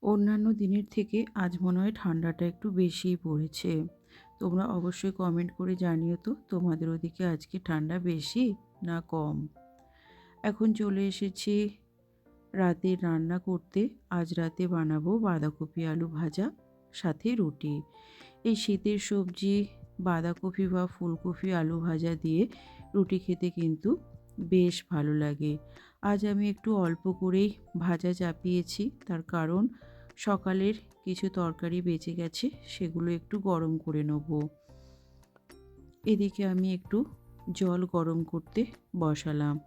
অন্যান্য দিনের থেকে আজ মনে হয় ঠান্ডাটা একটু বেশিই পড়েছে। তোমরা অবশ্যই কমেন্ট করে জানিও তো তোমাদের ওদিকে আজকে ঠান্ডা বেশি না কম। এখন চলে এসেছি রাতের রান্না করতে। আজ রাতে বানাবো বাঁধাকপি আলু ভাজা, সাথে রুটি। এই শীতের সবজি বাঁধাকপি বা ফুলকপি আলু ভাজা দিয়ে রুটি খেতে কিন্তু বেশ ভালো লাগে। আজ আমি একটু অল্প করেই ভাজা চাপিয়েছি, তার কারণ সকালের কিছু তরকারি বেঁচে গেছে, সেগুলো একটু গরম করে নেব। এদিকে আমি একটু জল গরম করতে বসালাম।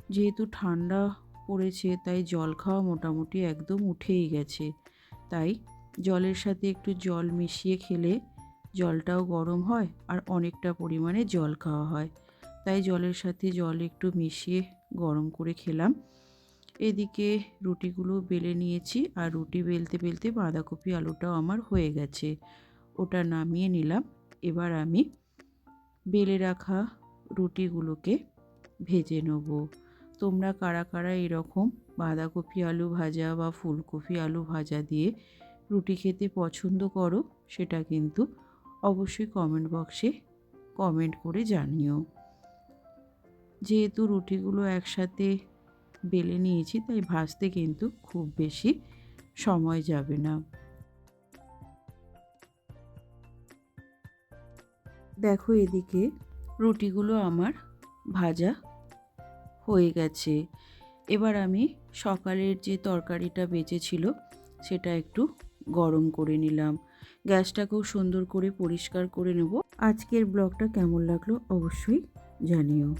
যেহেতু ঠান্ডা পড়েছে তাই জল খাওয়া মোটামুটি একদম উঠেই গেছে। তাই জলের সাথে একটু জল মিশিয়ে খেলে জলটাও গরম হয় আর অনেকটা পরিমাণে জল খাওয়া হয়। তাই জলের সাথে জল একটু মিশিয়ে গরম করে খেলাম। এদিকে রুটিগুলো বেলে নিয়েছি, আর রুটি বেলতে বেলতে বাঁধাকপি আলুটাও আমার হয়ে গেছে, ওটা নামিয়ে নিলাম। এবার আমি বেলে রাখা রুটিগুলোকে ভেজে নেব। তোমরা কারা কারা এরকম বাঁধাকপি আলু ভাজা বা ফুলকপি আলু ভাজা দিয়ে রুটি খেতে পছন্দ করো, সেটা কিন্তু অবশ্যই কমেন্ট বক্সে কমেন্ট করে জানিও। যেহেতু রুটিগুলো একসাথে বেলে নিয়েছি তাই ভাজতে কিন্তু খুব বেশি সময় যাবে না। দেখো এদিকে রুটিগুলো আমার ভাজা হয়ে গেছে। এবার আমি সকালের যে তরকারিটা বেঁচেছিল সেটা একটু গরম করে নিলাম। গ্যাসটাকেও সুন্দর করে পরিষ্কার করে নেব। আজকের ব্লগটা কেমন লাগলো অবশ্যই জানিও।